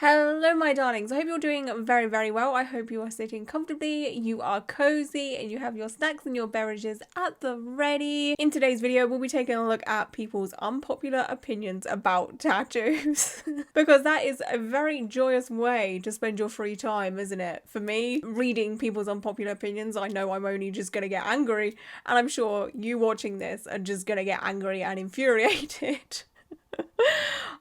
Hello my darlings, I hope you're doing very well. I hope you are sitting comfortably, you are cozy, and you have your snacks and your beverages at the ready. In today's video, we'll be taking a look at people's unpopular opinions about tattoos. Because that is a very joyous way to spend your free time, isn't it? For me, reading people's unpopular opinions, I know I'm only just gonna get angry, and I'm sure you watching this are just gonna get angry and infuriated.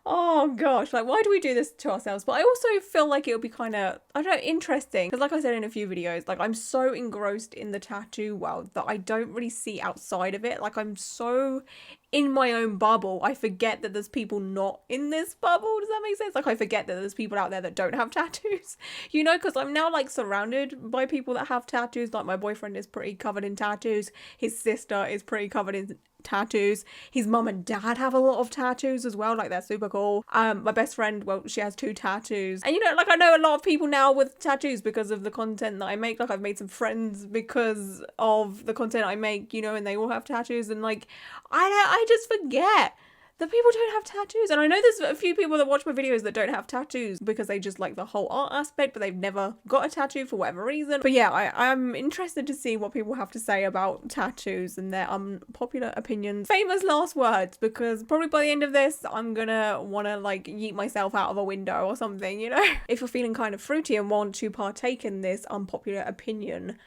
Oh gosh, like why do we do this to ourselves? But I also feel like it would be kind of, I don't know, interesting. Because like I said in a few videos, like I'm so engrossed in the tattoo world that I don't really see outside of it. Like I'm so in my own bubble, I forget that there's people not in this bubble. Does that make sense? Like I forget that there's people out there that don't have tattoos, you know, because I'm now like surrounded by people that have tattoos. Like my boyfriend is pretty covered in tattoos. His sister is pretty covered in tattoos. His mum and dad have a lot of tattoos as well. Like they're super cool. My best friend, well, she has 2 tattoos. And you know, like I know a lot of people now with tattoos because of the content that I make. Like I've made some friends because of the content I make, you know, and they all have tattoos. And like, I just forget that people don't have tattoos. And I know there's a few people that watch my videos that don't have tattoos because they just like the whole art aspect, but they've never got a tattoo for whatever reason. But yeah, I'm interested to see what people have to say about tattoos and their unpopular opinions. Famous last words, because probably by the end of this, I'm gonna wanna like yeet myself out of a window or something, you know? If you're feeling kind of fruity and want to partake in this unpopular opinion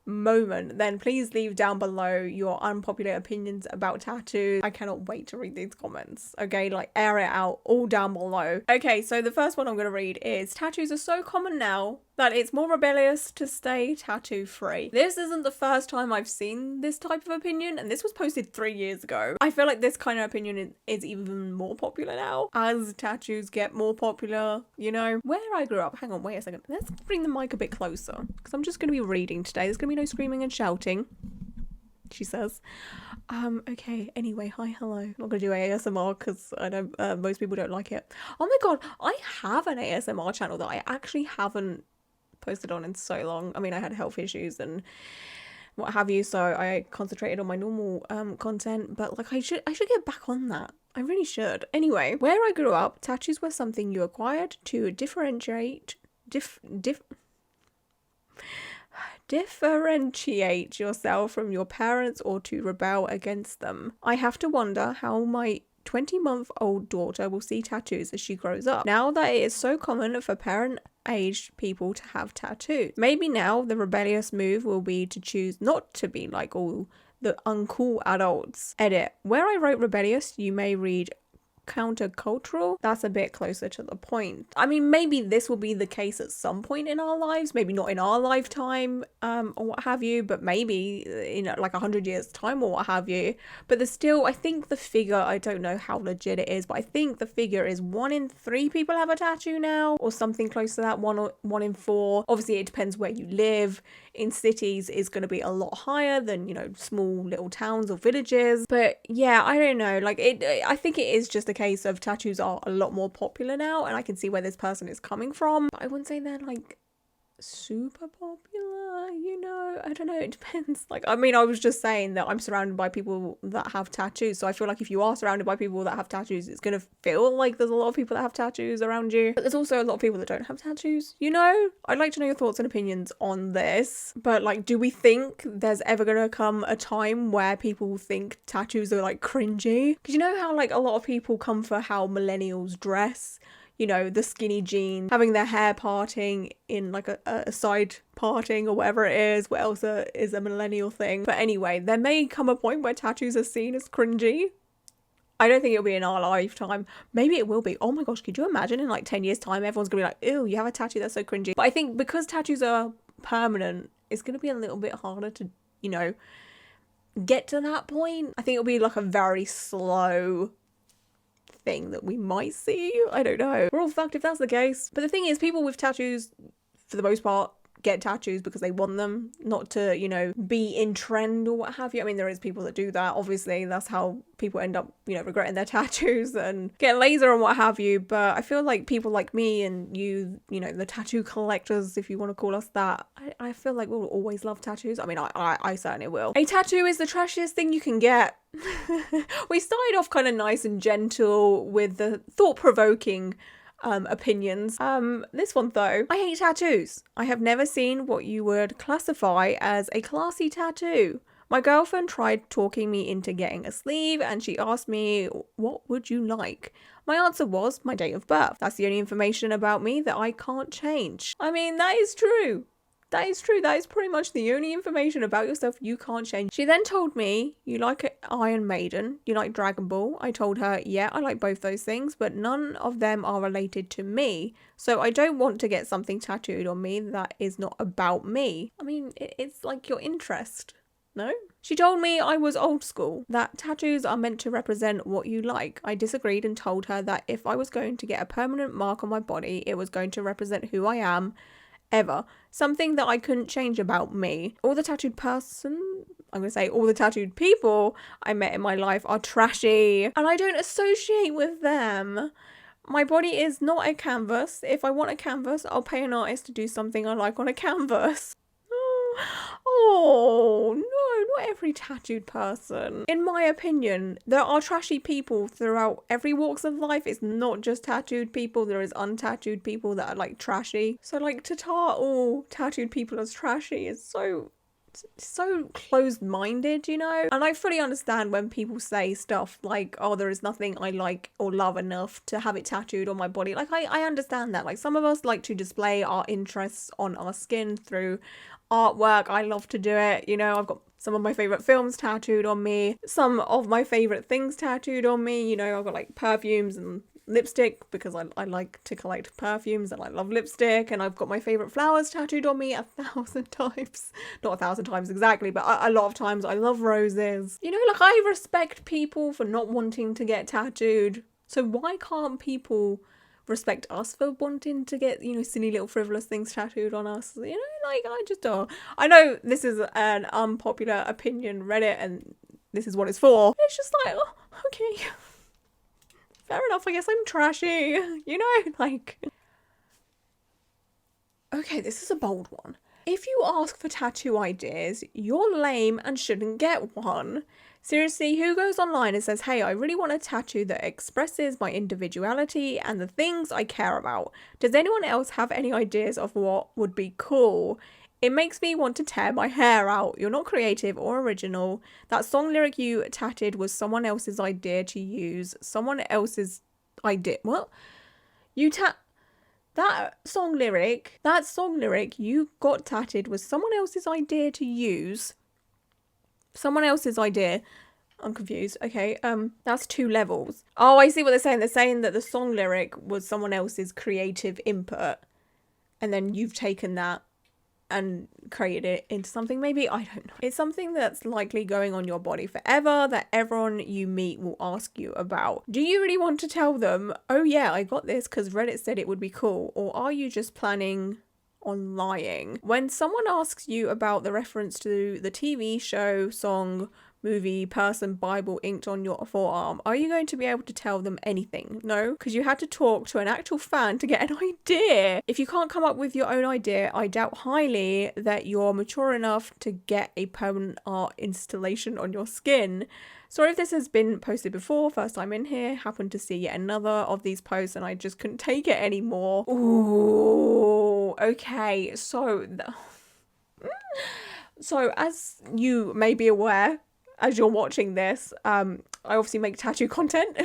moment, then please leave down below your unpopular opinions about tattoos. I cannot wait to read these comments. Okay, like air it out all down below. Okay, so the first one I'm going to read is, tattoos are so common now that it's more rebellious to stay tattoo free. This isn't the first time I've seen this type of opinion, and this was posted 3 years ago. I feel like this kind of opinion is even more popular now as tattoos get more popular, you know. Where I grew up, hang on, wait a second, let's bring the mic a bit closer because I'm just going to be reading today. There's going to be no screaming and shouting, she says. Okay, anyway, hi, hello. I'm not gonna do ASMR because I know most people don't like it. Oh my god, I have an ASMR channel that I actually haven't posted on in so long. I mean, I had health issues and what have you, so I concentrated on my normal content, but like I should get back on that. I really should. Anyway, where I grew up, tattoos were something you acquired to differentiate yourself from your parents or to rebel against them. I have to wonder how my 20-month-old daughter will see tattoos as she grows up, now that it is so common for parent-aged people to have tattoos. Maybe now the rebellious move will be to choose not to be like all the uncool adults. Edit. Where I wrote rebellious, you may read countercultural. That's a bit closer to the point. I mean, maybe this will be the case at some point in our lives, maybe not in our lifetime or what have you, but maybe in like 100 years time or what have you. But there's still, I think the figure, I don't know how legit it is, but I think the figure is 1 in 3 people have a tattoo now or something close to that. 1 in 4. Obviously it depends where you live. In cities is going to be a lot higher than, you know, small little towns or villages. But yeah, I don't know, like I think it is just a case of tattoos are a lot more popular now, and I can see where this person is coming from, but I wouldn't say they're like super popular, you know. I don't know, it depends. Like, I mean, I was just saying that I'm surrounded by people that have tattoos, so I feel like if you are surrounded by people that have tattoos, it's gonna feel like there's a lot of people that have tattoos around you, but there's also a lot of people that don't have tattoos, you know. I'd like to know your thoughts and opinions on this. But like, do we think there's ever gonna come a time where people think tattoos are like cringy? Because you know how like a lot of people come for how millennials dress, you know, the skinny jeans, having their hair parting in like a side parting or whatever it is. What else is a millennial thing? But anyway, there may come a point where tattoos are seen as cringy. I don't think it'll be in our lifetime. Maybe it will be. Oh my gosh, could you imagine in like 10 years time, everyone's gonna be like, ew, you have a tattoo, that's so cringy. But I think because tattoos are permanent, it's gonna be a little bit harder to, you know, get to that point. I think it'll be like a very slow thing that we might see. I don't know. We're all fucked if that's the case. But the thing is, people with tattoos, for the most part, get tattoos because they want them, not to, you know, be in trend or what have you. I mean, there is people that do that. Obviously, that's how people end up, you know, regretting their tattoos and getting laser and what have you. But I feel like people like me and you know, the tattoo collectors, if you want to call us that, I feel like we'll always love tattoos. I mean, I certainly will. A tattoo is the trashiest thing you can get. We started off kind of nice and gentle with the thought-provoking opinions. This one though. I hate tattoos. I have never seen what you would classify as a classy tattoo. My girlfriend tried talking me into getting a sleeve and she asked me, what would you like? My answer was my date of birth. That's the only information about me that I can't change. I mean, that is true. That is true. That is pretty much the only information about yourself you can't change. She then told me, you like Iron Maiden, you like Dragon Ball. I told her, yeah, I like both those things, but none of them are related to me. So I don't want to get something tattooed on me that is not about me. I mean, it's like your interest. No? She told me I was old school, that tattoos are meant to represent what you like. I disagreed and told her that if I was going to get a permanent mark on my body, it was going to represent who I am, ever. Something that I couldn't change about me. All the tattooed people I met in my life are trashy, and I don't associate with them. My body is not a canvas. If I want a canvas, I'll pay an artist to do something I like on a canvas. Oh, no, not every tattooed person. In my opinion, there are trashy people throughout every walks of life. It's not just tattooed people. There is untattooed people that are like trashy. So like to tar all tattooed people as trashy is so closed-minded, you know? And I fully understand when people say stuff like, oh, there is nothing I like or love enough to have it tattooed on my body. Like, I understand that. Like, some of us like to display our interests on our skin through artwork. I love to do it, you know? I've got some of my favourite films tattooed on me, some of my favourite things tattooed on me, you know? I've got like perfumes and lipstick because I like to collect perfumes and I love lipstick, and I've got my favourite flowers tattooed on me 1,000 times. Not 1,000 times exactly, but a lot of times. I love roses. You know, like, I respect people for not wanting to get tattooed. So why can't people respect us for wanting to get, you know, silly little frivolous things tattooed on us? You know, like, I just don't. I know this is an unpopular opinion Reddit and this is what it's for. It's just like, oh, okay. Fair enough, I guess I'm trashy, you know, like... Okay, this is a bold one. If you ask for tattoo ideas, you're lame and shouldn't get one. Seriously, who goes online and says, hey, I really want a tattoo that expresses my individuality and the things I care about? Does anyone else have any ideas of what would be cool? It makes me want to tear my hair out. You're not creative or original. That song lyric you tatted was someone else's idea to use. Someone else's idea. What? That song lyric you got tatted was someone else's idea to use. Someone else's idea. I'm confused. Okay, that's 2 levels. Oh, I see what they're saying. They're saying that the song lyric was someone else's creative input, and then you've taken that and created it into something, maybe, I don't know. It's something that's likely going on your body forever that everyone you meet will ask you about. Do you really want to tell them, oh yeah, I got this because Reddit said it would be cool? Or are you just planning on lying? When someone asks you about the reference to the TV show, song, movie, person, Bible inked on your forearm, are you going to be able to tell them anything? No, because you had to talk to an actual fan to get an idea. If you can't come up with your own idea, I doubt highly that you're mature enough to get a permanent art installation on your skin. Sorry if this has been posted before, first time in here, happened to see yet another of these posts and I just couldn't take it anymore. Ooh, okay, so as you may be aware, as you're watching this, I obviously make tattoo content.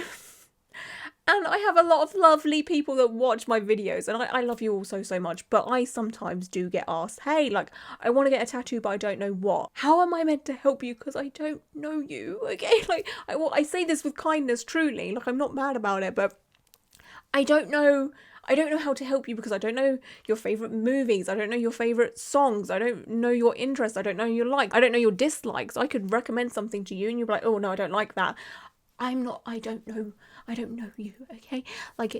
And I have a lot of lovely people that watch my videos, and I love you all so much, but I sometimes do get asked, hey, like, I want to get a tattoo, but I don't know what. How am I meant to help you? Because I don't know you, okay? Like, I say this with kindness, truly. Like, I'm not mad about it, but I don't know how to help you because I don't know your favourite movies. I don't know your favourite songs. I don't know your interests. I don't know your likes. I don't know your dislikes. I could recommend something to you and you'll be like, oh no, I don't like that. I don't know you, okay? Like,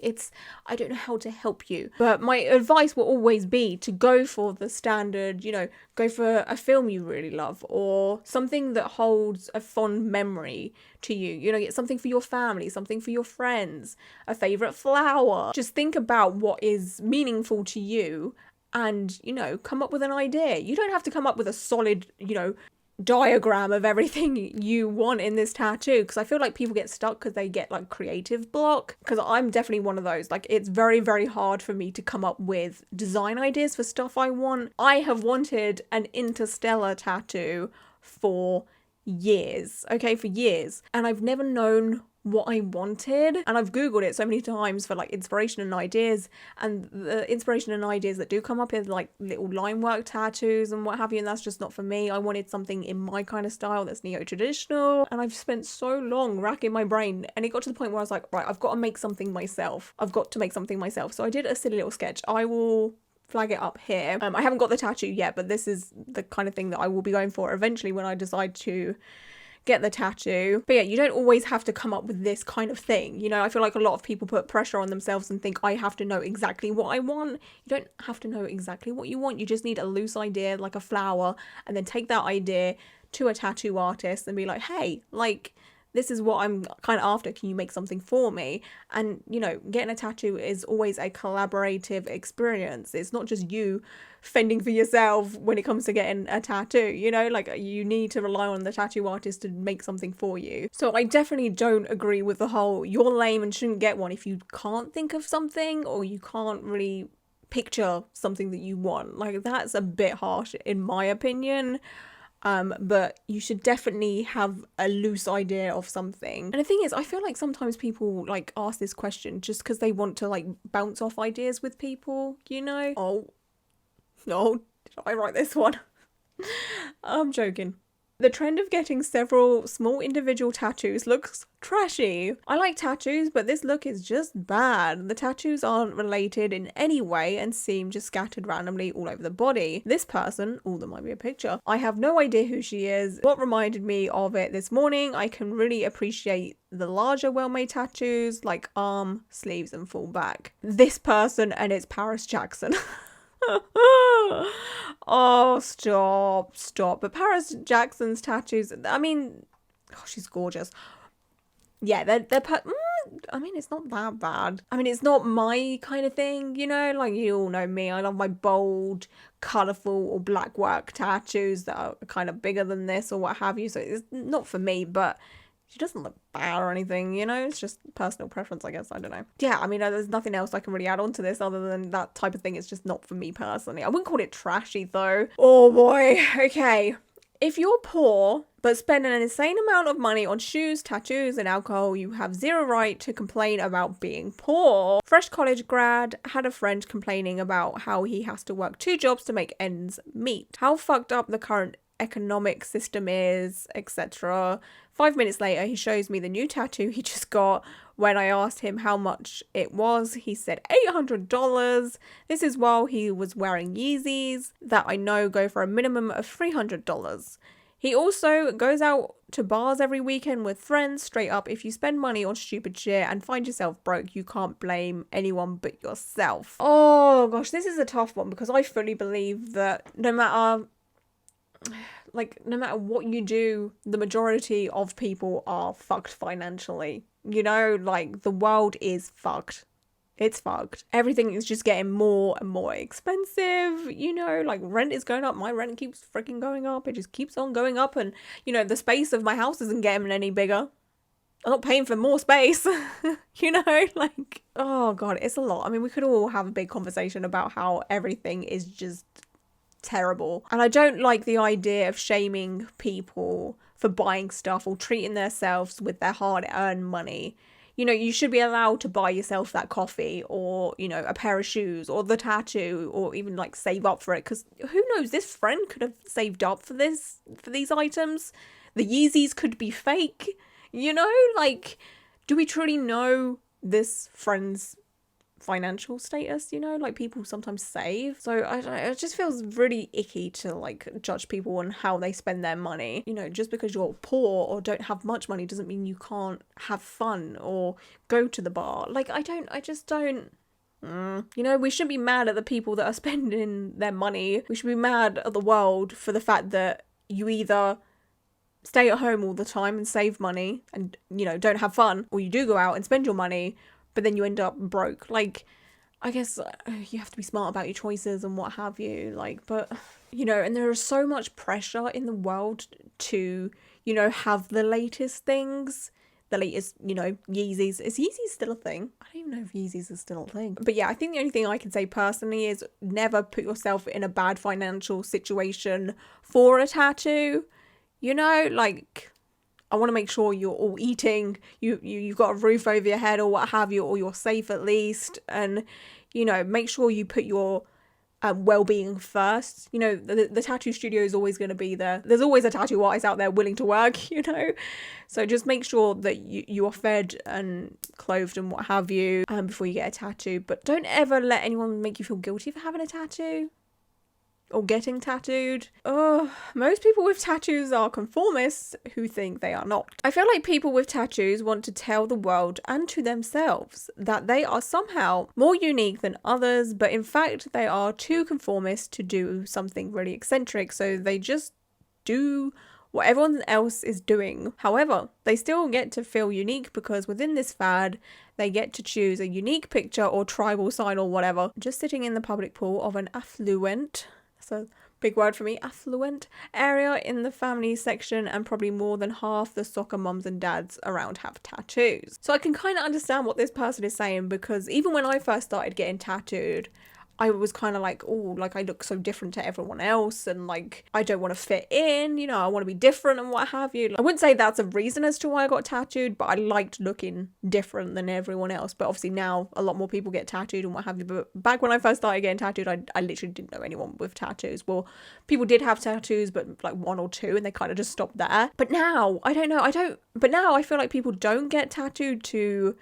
I don't know how to help you. But my advice will always be to go for the standard, you know, go for a film you really love or something that holds a fond memory to you. You know, get something for your family, something for your friends, a favourite flower. Just think about what is meaningful to you and, you know, come up with an idea. You don't have to come up with a solid, you know, diagram of everything you want in this tattoo, because I feel like people get stuck because they get like creative block, because I'm definitely one of those. Like, it's very, very hard for me to come up with design ideas for stuff I want. I have wanted an interstellar tattoo for years, okay, for years, and I've never known what I wanted, and I've googled it so many times for like inspiration and ideas, and the inspiration and ideas that do come up is like little line work tattoos and what have you, and that's just not for me. I wanted something in my kind of style that's neo-traditional, and I've spent so long racking my brain, and it got to the point where I was like, right, I've got to make something myself. So I did a silly little sketch. I will flag it up here. I haven't got the tattoo yet, but this is the kind of thing that I will be going for eventually when I decide to get the tattoo. But yeah, you don't always have to come up with this kind of thing. You know, I feel like a lot of people put pressure on themselves and think, I have to know exactly what I want. You don't have to know exactly what you want. You just need a loose idea, like a flower, and then take that idea to a tattoo artist and be like, hey, like, this is what I'm kind of after. Can you make something for me? And, you know, getting a tattoo is always a collaborative experience. It's not just you fending for yourself when it comes to getting a tattoo, you know, like, you need to rely on the tattoo artist to make something for you. So I definitely don't agree with the whole, you're lame and shouldn't get one if you can't think of something, or you can't really picture something that you want. Like, that's a bit harsh in my opinion. But you should definitely have a loose idea of something. And the thing is, I feel like sometimes people like ask this question just because they want to like bounce off ideas with people, you know? Oh, no, did I write this one? I'm joking. The trend of getting several small individual tattoos looks trashy. I like tattoos, but this look is just bad. The tattoos aren't related in any way and seem just scattered randomly all over the body. This person, oh, there might be a picture. I have no idea who she is. What reminded me of it this morning, I can really appreciate the larger well-made tattoos like arm, sleeves and full back. This person, and it's Paris Jackson. Oh, stop. But Paris Jackson's tattoos, I mean, oh, she's gorgeous. Yeah, I mean, it's not that bad. I mean, it's not my kind of thing, you know, like, you all know me. I love my bold, colourful or black work tattoos that are kind of bigger than this or what have you. So it's not for me, but she doesn't look bad or anything, you know? It's just personal preference, I guess. I don't know. Yeah, I mean, there's nothing else I can really add on to this other than that type of thing. It's just not for me personally. I wouldn't call it trashy, though. Oh, boy. Okay. If you're poor, but spend an insane amount of money on shoes, tattoos, and alcohol, you have zero right to complain about being poor. Fresh college grad had a friend complaining about how he has to work 2 jobs to make ends meet. How fucked up the current economic system is, etc. 5 minutes later, he shows me the new tattoo he just got. When I asked him how much it was, he said $800. This is while he was wearing Yeezys that I know go for a minimum of $300. He also goes out to bars every weekend with friends. Straight up, if you spend money on stupid shit and find yourself broke, you can't blame anyone but yourself. Oh gosh, this is a tough one because I fully believe that no matter what you do, the majority of people are fucked financially. You know, like, the world is fucked. It's fucked. Everything is just getting more and more expensive, you know, like, rent is going up. My rent keeps freaking going up. It just keeps on going up, and, you know, the space of my house isn't getting any bigger. I'm not paying for more space, you know, like, oh God, it's a lot. I mean, we could all have a big conversation about how everything is just terrible. And I don't like the idea of shaming people for buying stuff or treating themselves with their hard-earned money. You know, you should be allowed to buy yourself that coffee or, you know, a pair of shoes or the tattoo, or even like save up for it, because who knows, this friend could have saved up for these items. The Yeezys could be fake, you know, like, do we truly know this friend's financial status, you know, like, people sometimes save. So I don't know, it just feels really icky to like judge people on how they spend their money. You know, just because you're poor or don't have much money doesn't mean you can't have fun or go to the bar. Like, I just don't. You know, we shouldn't be mad at the people that are spending their money. We should be mad at the world for the fact that you either stay at home all the time and save money and, you know, don't have fun, or you do go out and spend your money but then you end up broke. Like, I guess you have to be smart about your choices and what have you, like, but, you know, and there is so much pressure in the world to, you know, have the latest things, the latest, you know, Yeezys. Is Yeezys still a thing? I don't even know if Yeezys is still a thing. But yeah, I think the only thing I can say personally is never put yourself in a bad financial situation for a tattoo, you know, like, I want to make sure you're all eating, you've got a roof over your head or what have you, or you're safe at least. And, you know, make sure you put your well-being first. You know, the tattoo studio is always going to be there. There's always a tattoo artist out there willing to work, you know. So just make sure that you are fed and clothed and what have you before you get a tattoo. But don't ever let anyone make you feel guilty for having a tattoo. Or getting tattooed. Most people with tattoos are conformists who think they are not. I feel like people with tattoos want to tell the world and to themselves that they are somehow more unique than others, but in fact they are too conformist to do something really eccentric, so they just do what everyone else is doing. However, they still get to feel unique because within this fad, they get to choose a unique picture or tribal sign or whatever. Just sitting in the public pool of an affluent, so big word for me, affluent area in the family section, and probably more than half the soccer mums and dads around have tattoos. So I can kind of understand what this person is saying, because even when I first started getting tattooed, I was kind of like, oh, like I look so different to everyone else, and like I don't want to fit in, you know, I want to be different and what have you. Like, I wouldn't say that's a reason as to why I got tattooed, but I liked looking different than everyone else. But obviously now a lot more people get tattooed and what have you. But back when I first started getting tattooed, I literally didn't know anyone with tattoos. Well, people did have tattoos, but like one or two, and they kind of just stopped there. But now, I don't know, but now I feel like people don't get tattooed to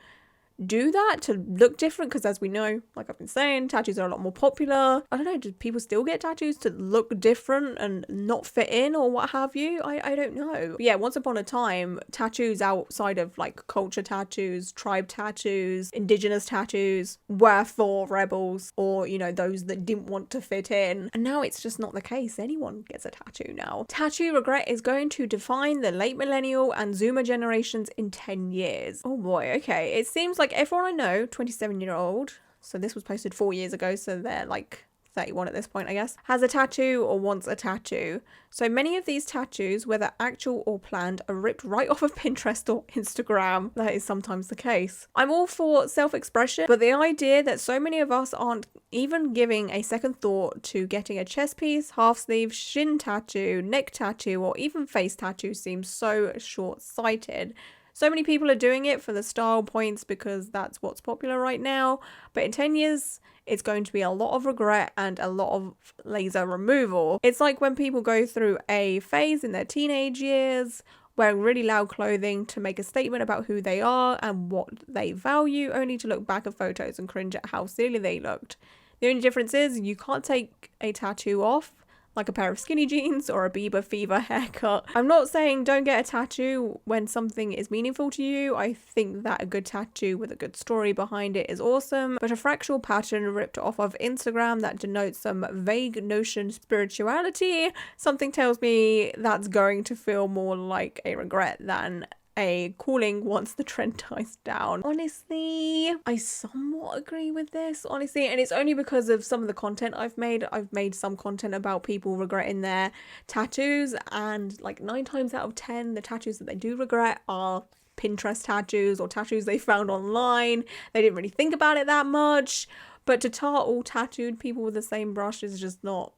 do that, to look different, because as we know, like I've been saying, tattoos are a lot more popular. I don't know, do people still get tattoos to look different and not fit in or what have you? I don't know. But yeah, once upon a time, tattoos outside of like culture tattoos, tribe tattoos, indigenous tattoos were for rebels, or, you know, those that didn't want to fit in. And now it's just not the case. Anyone gets a tattoo now. Tattoo regret is going to define the late millennial and Zoomer generations in 10 years. Oh boy, okay. It seems like everyone I know, 27-year-old, so this was posted 4 years ago, so they're like 31 at this point, I guess, has a tattoo or wants a tattoo. So many of these tattoos, whether actual or planned, are ripped right off of Pinterest or Instagram. That is sometimes the case. I'm all for self-expression, but the idea that so many of us aren't even giving a second thought to getting a chest piece, half sleeve, shin tattoo, neck tattoo, or even face tattoo seems so short-sighted. So many people are doing it for the style points because that's what's popular right now. But in 10 years, it's going to be a lot of regret and a lot of laser removal. It's like when people go through a phase in their teenage years, wearing really loud clothing to make a statement about who they are and what they value, only to look back at photos and cringe at how silly they looked. The only difference is you can't take a tattoo off, like a pair of skinny jeans or a Bieber Fever haircut. I'm not saying don't get a tattoo when something is meaningful to you. I think that a good tattoo with a good story behind it is awesome, but a fractal pattern ripped off of Instagram that denotes some vague notion of spirituality, something tells me that's going to feel more like a regret than a calling once the trend dies down. Honestly, I somewhat agree with this, honestly, and it's only because of some of the content I've made. I've made some content about people regretting their tattoos, and like 9 times out of 10, the tattoos that they do regret are Pinterest tattoos or tattoos they found online. They didn't really think about it that much, but to tar all tattooed people with the same brush is just not,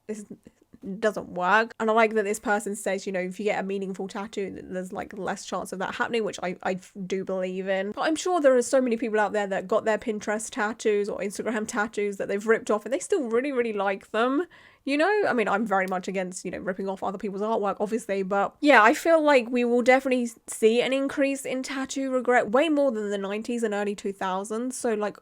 doesn't work. And I like that this person says, you know, if you get a meaningful tattoo, there's like less chance of that happening, which I do believe in. But I'm sure there are so many people out there that got their Pinterest tattoos or Instagram tattoos that they've ripped off and they still really, really like them. You know, I mean, I'm very much against, you know, ripping off other people's artwork, obviously, but yeah, I feel like we will definitely see an increase in tattoo regret, way more than the 90s and early 2000s. So like,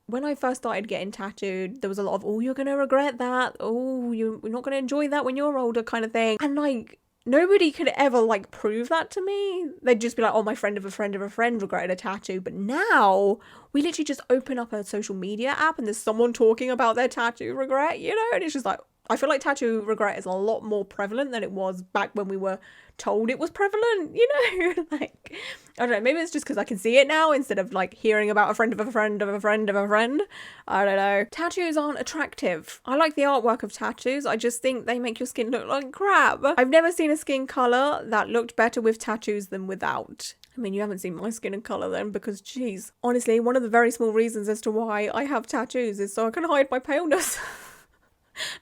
when I first started getting tattooed, there was a lot of, oh, you're gonna regret that, oh, you're not gonna enjoy that when you're older kind of thing. And like, nobody could ever like prove that to me. They'd just be like, oh, my friend of a friend of a friend regretted a tattoo. But now we literally just open up a social media app and there's someone talking about their tattoo regret, you know, and it's just like, I feel like tattoo regret is a lot more prevalent than it was back when we were told it was prevalent, you know? Like, I don't know, maybe it's just because I can see it now instead of like hearing about a friend of a friend of a friend of a friend. I don't know. Tattoos aren't attractive. I like the artwork of tattoos. I just think they make your skin look like crap. I've never seen a skin colour that looked better with tattoos than without. I mean, you haven't seen my skin and colour then because, geez. Honestly, one of the very small reasons as to why I have tattoos is so I can hide my paleness.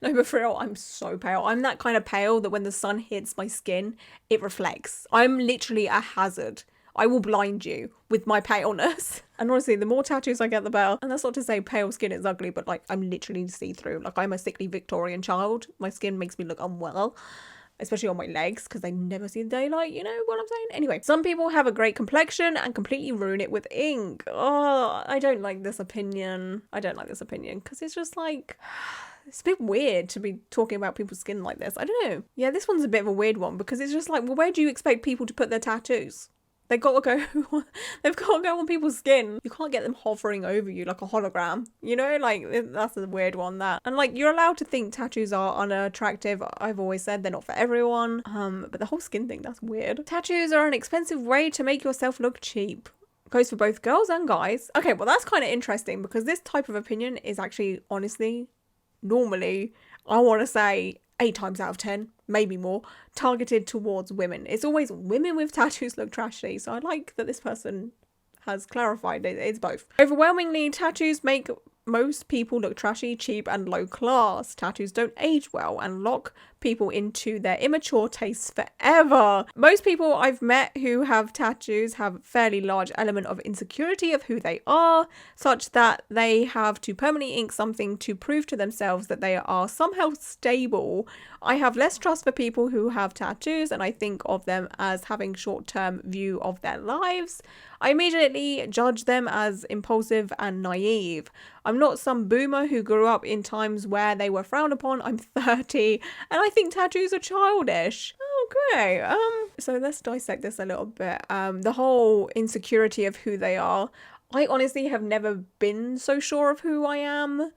No, but for real, I'm so pale. I'm that kind of pale that when the sun hits my skin, it reflects. I'm literally a hazard. I will blind you with my paleness. And honestly, the more tattoos I get, the better. And that's not to say pale skin is ugly, but like, I'm literally see-through. Like, I'm a sickly Victorian child. My skin makes me look unwell, especially on my legs, because they never see the daylight, you know what I'm saying? Anyway, some people have a great complexion and completely ruin it with ink. Oh, I don't like this opinion. I don't like this opinion, because it's just like... It's a bit weird to be talking about people's skin like this. I don't know. Yeah, this one's a bit of a weird one because it's just like, well, where do you expect people to put their tattoos? They've got to go on people's skin. You can't get them hovering over you like a hologram, you know? Like, that's a weird one, that. And like, you're allowed to think tattoos are unattractive. I've always said they're not for everyone. But the whole skin thing, that's weird. Tattoos are an expensive way to make yourself look cheap. Goes for both girls and guys. Okay, well, that's kind of interesting because this type of opinion is actually, honestly... normally, I want to say 8 times out of 10, maybe more, targeted towards women. It's always women with tattoos look trashy, so I like that this person has clarified it's both. Overwhelmingly, tattoos make most people look trashy, cheap, and low class. Tattoos don't age well and lock people into their immature tastes forever. Most people I've met who have tattoos have a fairly large element of insecurity of who they are, such that they have to permanently ink something to prove to themselves that they are somehow stable. I have less trust for people who have tattoos, and I think of them as having short-term view of their lives. I immediately judge them as impulsive and naive. I'm not some boomer who grew up in times where they were frowned upon. I'm 30 and I think tattoos are childish. Okay, so let's dissect this a little bit. The whole insecurity of who they are. I honestly have never been so sure of who I am,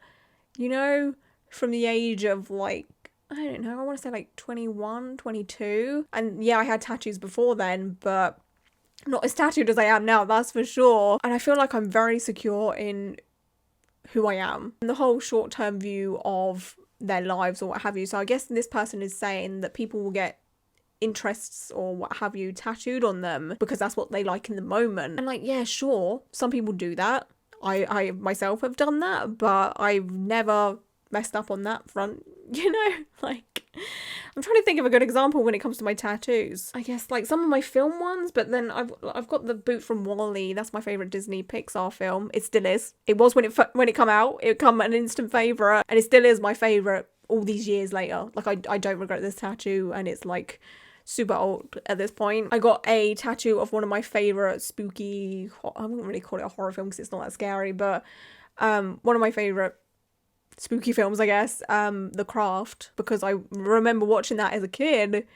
you know, from the age of like, I don't know, I want to say like 21, 22. And yeah, I had tattoos before then, but not as tattooed as I am now, that's for sure. And I feel like I'm very secure in who I am. And the whole short-term view of their lives or what have you. So I guess this person is saying that people will get interests or what have you tattooed on them because that's what they like in the moment. And like, yeah, sure, some people do that. I myself have done that, but I've never messed up on that front, you know? Like, I'm trying to think of a good example when it comes to my tattoos. I guess like some of my film ones, but then I've got the boot from Wall-E. That's my favorite Disney Pixar film. It still is. It was when it come out. It come an instant favorite, and it still is my favorite all these years later. Like I don't regret this tattoo, and it's like super old at this point. I got a tattoo of one of my favorite spooky, I wouldn't really call it a horror film because it's not that scary, but one of my favorite spooky films, I guess, The Craft, because I remember watching that as a kid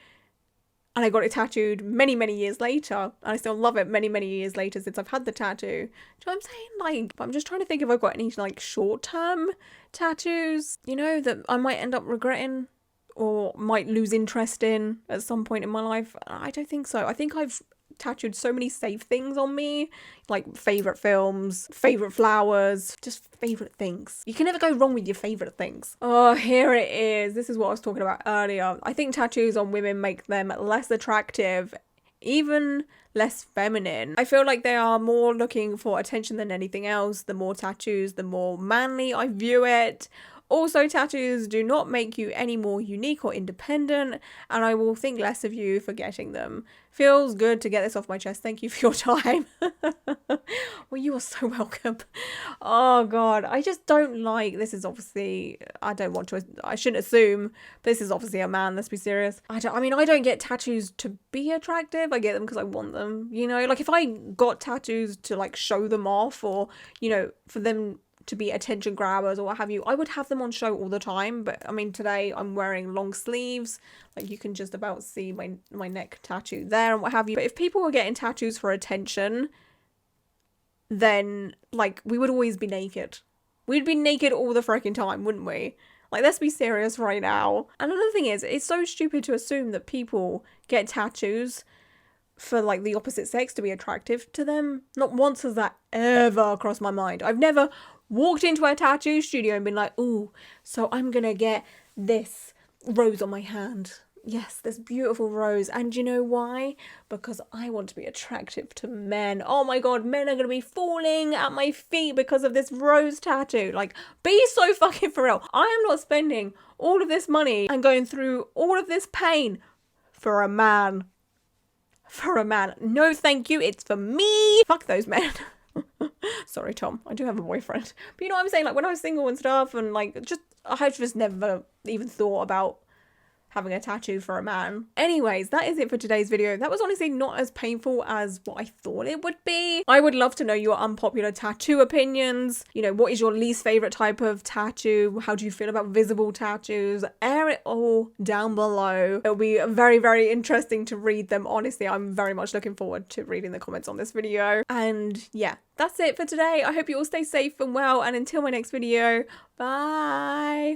and I got it tattooed many years later, and I still love it many years later since I've had the tattoo. Do you know what I'm saying? Like, I'm just trying to think if I've got any like short-term tattoos, you know, that I might end up regretting or might lose interest in at some point in my life. I don't think so. I think I've tattooed so many safe things on me, like favorite films, favorite flowers, just favorite things. You can never go wrong with your favorite things. Oh, here it is. This is what I was talking about earlier. I think tattoos on women make them less attractive, even less feminine. I feel like they are more looking for attention than anything else. The more tattoos, the more manly I view it. Also, tattoos do not make you any more unique or independent, and I will think less of you for getting them. Feels good to get this off my chest. Thank you for your time. Well, you are so welcome. Oh God, I just don't like, this is obviously, I shouldn't assume, but this is obviously a man, let's be serious. I don't get tattoos to be attractive. I get them because I want them, you know? Like if I got tattoos to like show them off or, you know, for them to be attention grabbers or what have you, I would have them on show all the time. But I mean, today I'm wearing long sleeves, like you can just about see my neck tattoo there and what have you. But if people were getting tattoos for attention, then like we would always be naked. We'd be naked all the freaking time, wouldn't we? Like, let's be serious right now. And another thing is, it's so stupid to assume that people get tattoos for like the opposite sex to be attractive to them. Not once has that ever crossed my mind. I've never walked into a tattoo studio and been like, ooh, so I'm gonna get this rose on my hand. Yes, this beautiful rose. And you know why? Because I want to be attractive to men. Oh my god, men are going to be falling at my feet because of this rose tattoo. Like, be so fucking for real. I am not spending all of this money and going through all of this pain for a man. For a man. No, thank you. It's for me. Fuck those men. Sorry, Tom. I do have a boyfriend. But you know what I'm saying? Like, when I was single and stuff and like, I just never even thought about having a tattoo for a man. Anyways, that is it for today's video. That was honestly not as painful as what I thought it would be. I would love to know your unpopular tattoo opinions. You know, what is your least favorite type of tattoo? How do you feel about visible tattoos? Air it all down below. It'll be very, very interesting to read them. Honestly, I'm very much looking forward to reading the comments on this video. And yeah, that's it for today. I hope you all stay safe and well. And until my next video, bye.